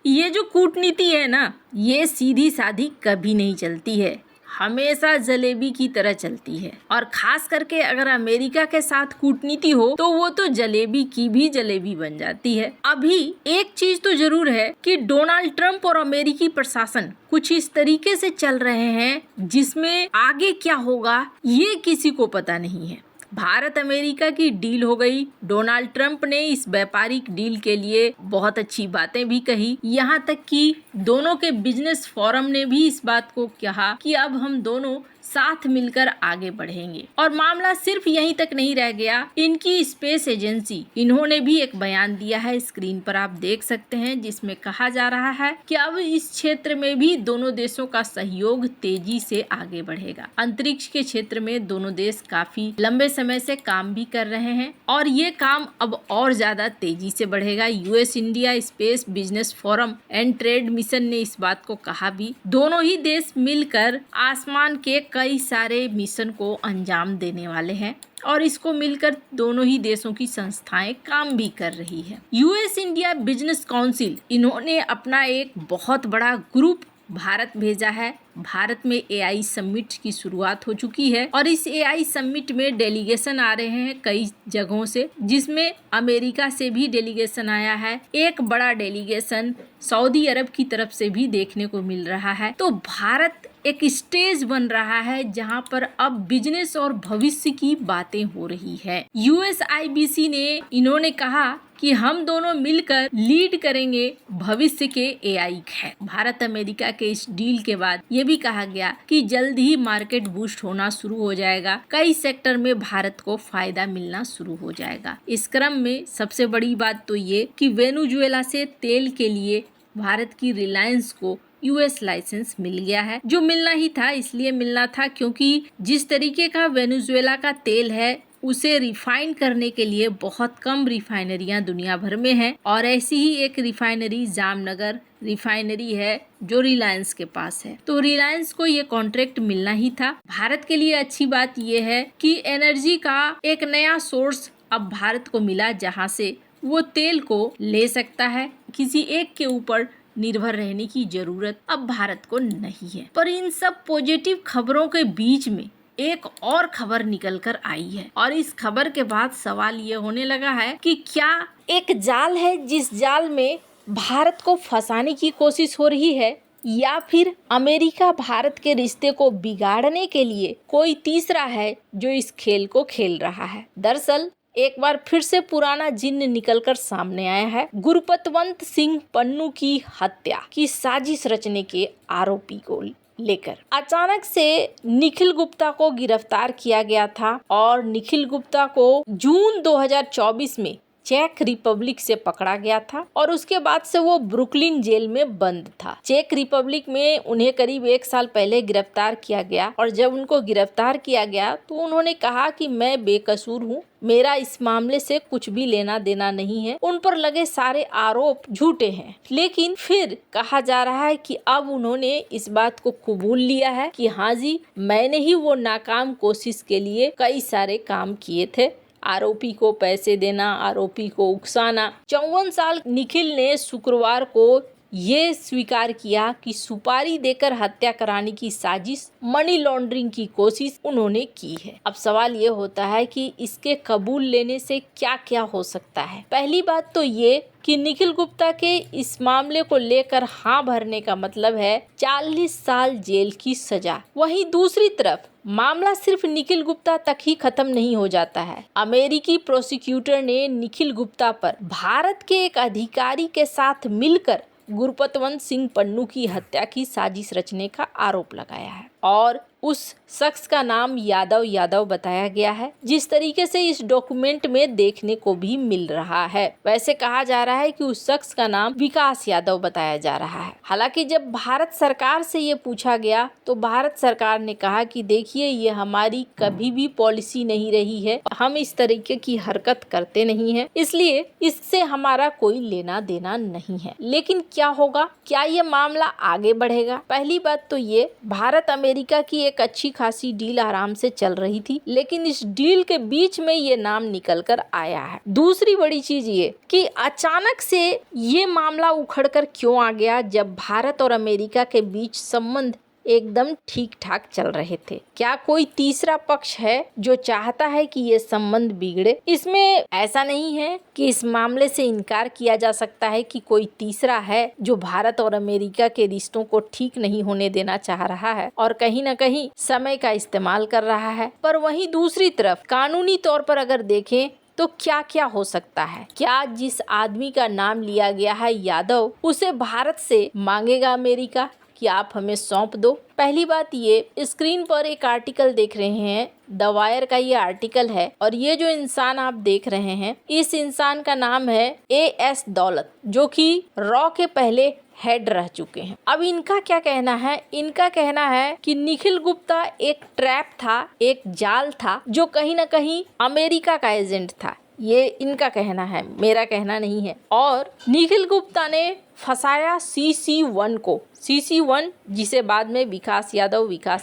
ये जो कूटनीति है ना, ये सीधी साधी कभी नहीं चलती है, हमेशा जलेबी की तरह चलती है। और खास करके अगर अमेरिका के साथ कूटनीति हो तो वो तो जलेबी की भी जलेबी बन जाती है। अभी एक चीज तो जरूर है कि डोनाल्ड ट्रंप और अमेरिकी प्रशासन कुछ इस तरीके से चल रहे हैं जिसमें आगे क्या होगा ये किसी को पता नहीं है। भारत अमेरिका की डील हो गई। डोनाल्ड ट्रंप ने इस व्यापारिक डील के लिए बहुत अच्छी बातें भी कही, यहाँ तक कि दोनों के बिजनेस फोरम ने भी इस बात को कहा कि अब हम दोनों साथ मिलकर आगे बढ़ेंगे। और मामला सिर्फ यहीं तक नहीं रह गया, इनकी स्पेस एजेंसी, इन्होंने भी एक बयान दिया है, स्क्रीन पर आप देख सकते हैं, जिसमें कहा जा रहा है कि अब इस क्षेत्र में भी दोनों देशों का सहयोग तेजी से आगे बढ़ेगा। अंतरिक्ष के क्षेत्र में दोनों देश काफी लंबे समय से काम भी कर रहे हैं और ये काम अब और ज्यादा तेजी से बढ़ेगा। US India space business forum and trade mission ने इस बात को कहा भी। दोनों ही देश मिलकर आसमान के कई सारे मिशन को अंजाम देने वाले हैं और इसको मिलकर दोनों ही देशों की संस्थाएं काम भी कर रही है। यूएस इंडिया बिजनेस काउंसिल, इन्होंने अपना एक बहुत बड़ा ग्रुप भारत भेजा है। भारत में एआई समिट की शुरुआत हो चुकी है और इस एआई समिट में डेलीगेशन आ रहे हैं कई जगहों से, जिसमें अमेरिका से भी डेलीगेशन आया है। एक बड़ा डेलीगेशन सऊदी अरब की तरफ से भी देखने को मिल रहा है। तो भारत एक स्टेज बन रहा है जहां पर अब बिजनेस और भविष्य की बातें हो रही है। यूएसआईबीसी ने इन्होंने कहा कि हम दोनों मिलकर लीड करेंगे भविष्य के एआई है। भारत अमेरिका के इस डील के बाद ये भी कहा गया कि जल्द ही मार्केट बूस्ट होना शुरू हो जाएगा। कई सेक्टर में भारत को फायदा मिलना शुरू हो जाएगा। इस क्रम में सबसे बड़ी बात तो ये कि वेनेजुएला से तेल के लिए भारत की रिलायंस को यूएस लाइसेंस मिल गया है, जो मिलना ही था। इसलिए मिलना था क्योंकि जिस तरीके का वेनेजुएला का तेल है उसे रिफाइन करने के लिए बहुत कम रिफाइनरियां दुनिया भर में हैं और ऐसी ही एक रिफाइनरी जामनगर रिफाइनरी है जो रिलायंस के पास है। तो रिलायंस को ये कॉन्ट्रैक्ट मिलना ही था। भारत के लिए अच्छी बात ये है कि एनर्जी का एक नया सोर्स अब भारत को मिला जहां से वो तेल को ले सकता है। किसी एक के ऊपर निर्भर रहने की जरूरत अब भारत को नहीं है। पर इन सब पॉजिटिव खबरों के बीच में एक और खबर निकल कर आई है और इस खबर के बाद सवाल ये होने लगा है कि क्या एक जाल है जिस जाल में भारत को फंसाने की कोशिश हो रही है, या फिर अमेरिका भारत के रिश्ते को बिगाड़ने के लिए कोई तीसरा है जो इस खेल को खेल रहा है। दरअसल एक बार फिर से पुराना जिन्न निकलकर सामने आया है। गुरपतवंत सिंह पन्नू की हत्या की साजिश रचने के आरोपी को लेकर अचानक से निखिल गुप्ता को गिरफ्तार किया गया था और निखिल गुप्ता को जून 2024 में चेक रिपब्लिक से पकड़ा गया था और उसके बाद से वो ब्रुकलिन जेल में बंद था। चेक रिपब्लिक में उन्हें करीब 1 साल पहले गिरफ्तार किया गया और जब उनको गिरफ्तार किया गया तो उन्होंने कहा कि मैं बेकसूर हूँ, मेरा इस मामले से कुछ भी लेना देना नहीं है, उन पर लगे सारे आरोप झूठे हैं। लेकिन फिर कहा जा रहा है कि अब उन्होंने इस बात को कबूल लिया है कि हाँ जी, मैंने ही वो नाकाम कोशिश के लिए कई सारे काम किए थे। आरोपी को पैसे देना, आरोपी को उकसाना। 54 साल निखिल ने शुक्रवार को ये स्वीकार किया कि सुपारी देकर हत्या कराने की साजिश, मनी लॉन्ड्रिंग की कोशिश उन्होंने की है। अब सवाल ये होता है कि इसके कबूल लेने से क्या क्या हो सकता है। पहली बात तो ये कि निखिल गुप्ता के इस मामले को लेकर हाँ भरने का मतलब है 40 साल जेल की सजा। वहीं दूसरी तरफ मामला सिर्फ निखिल गुप्ता तक ही खत्म नहीं हो जाता है। अमेरिकी प्रोसिक्यूटर ने निखिल गुप्ता पर भारत के एक अधिकारी के साथ मिलकर गुरपतवंत सिंह पन्नू की हत्या की साजिश रचने का आरोप लगाया है और उस शख्स का नाम यादव बताया गया है, जिस तरीके से इस डॉक्यूमेंट में देखने को भी मिल रहा है। वैसे कहा जा रहा है कि उस शख्स का नाम विकास यादव बताया जा रहा है। हालांकि जब भारत सरकार से ये पूछा गया तो भारत सरकार ने कहा कि देखिए, ये हमारी कभी भी पॉलिसी नहीं रही है, हम इस तरीके की हरकत करते नहीं है, इसलिए इससे हमारा कोई लेना देना नहीं है। लेकिन क्या होगा, क्या ये मामला आगे बढ़ेगा? पहली बात तो ये, भारत अमेरिका अमेरिका की एक अच्छी खासी डील आराम से चल रही थी, लेकिन इस डील के बीच में ये नाम निकल कर आया है। दूसरी बड़ी चीज ये कि अचानक से ये मामला उखड़कर क्यों आ गया, जब भारत और अमेरिका के बीच संबंध एकदम ठीक ठाक चल रहे थे। क्या कोई तीसरा पक्ष है जो चाहता है कि ये संबंध बिगड़े? इसमें ऐसा नहीं है कि इस मामले से इनकार किया जा सकता है कि कोई तीसरा है जो भारत और अमेरिका के रिश्तों को ठीक नहीं होने देना चाह रहा है और कहीं न कहीं समय का इस्तेमाल कर रहा है। पर वहीं दूसरी तरफ कानूनी तौर पर अगर देखें तो क्या क्या हो सकता है? क्या जिस आदमी का नाम लिया गया है यादव, उसे भारत से मांगेगा अमेरिका कि आप हमें सौंप दो? पहली बात, ये स्क्रीन पर एक आर्टिकल देख रहे हैं, द वायर का ये आर्टिकल है और ये जो इंसान आप देख रहे हैं, इस इंसान का नाम है AS दौलत, जो कि रॉ के पहले हेड रह चुके हैं। अब इनका क्या कहना है? इनका कहना है कि निखिल गुप्ता एक ट्रैप था, एक जाल था, जो कहीं ना कहीं अमेरिका का एजेंट था। ये इनका कहना है, मेरा कहना नहीं है। और निखिल गुप्ता ने फंसाया CC1 को, CC1 जिसे बाद में विकास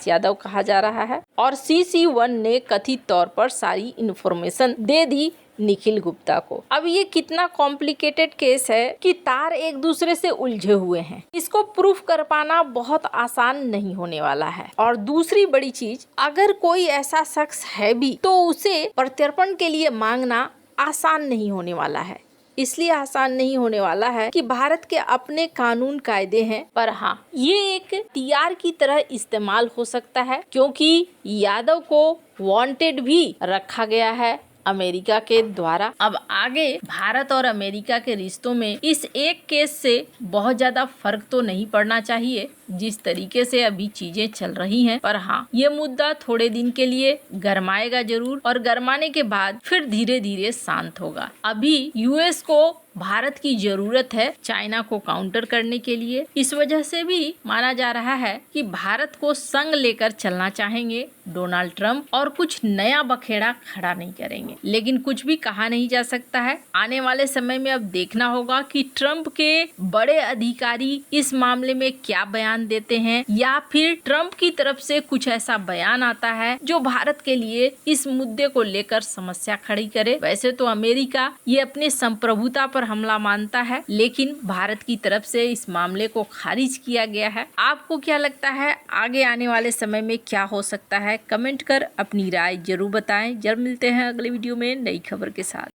यादव कहा जा रहा है, और CC1 ने कथित तौर पर सारी इन्फॉर्मेशन दे दी निखिल गुप्ता को। अब ये कितना कॉम्प्लिकेटेड केस है कि तार एक दूसरे से उलझे हुए हैं। इसको प्रूफ कर पाना बहुत आसान नहीं होने वाला है। और दूसरी बड़ी चीज, अगर कोई ऐसा शख्स है भी तो उसे प्रत्यर्पण के लिए मांगना आसान नहीं होने वाला है। इसलिए आसान नहीं होने वाला है कि भारत के अपने कानून कायदे हैं, पर हाँ, ये एक हथियार की तरह इस्तेमाल हो सकता है, क्योंकि यादव को वांटेड भी रखा गया है अमेरिका के द्वारा। अब आगे भारत और अमेरिका के रिश्तों में इस एक केस से बहुत ज्यादा फर्क तो नहीं पड़ना चाहिए जिस तरीके से अभी चीजें चल रही हैं। पर हाँ, ये मुद्दा थोड़े दिन के लिए गरमाएगा जरूर, और गरमाने के बाद फिर धीरे धीरे शांत होगा। अभी US को भारत की जरूरत है चाइना को काउंटर करने के लिए। इस वजह से भी माना जा रहा है कि भारत को संग लेकर चलना चाहेंगे डोनाल्ड ट्रंप, और कुछ नया बखेड़ा खड़ा नहीं करेंगे। लेकिन कुछ भी कहा नहीं जा सकता है। आने वाले समय में अब देखना होगा कि ट्रंप के बड़े अधिकारी इस मामले में क्या बयान देते हैं, या फिर ट्रंप की तरफ से कुछ ऐसा बयान आता है जो भारत के लिए इस मुद्दे को लेकर समस्या खड़ी करे। वैसे तो अमेरिका ये अपने संप्रभुता पर हमला मानता है, लेकिन भारत की तरफ से इस मामले को खारिज किया गया है। आपको क्या लगता है आगे आने वाले समय में क्या हो सकता है? कमेंट कर अपनी राय जरूर बताएं। जल्द मिलते हैं अगले वीडियो में नई खबर के साथ।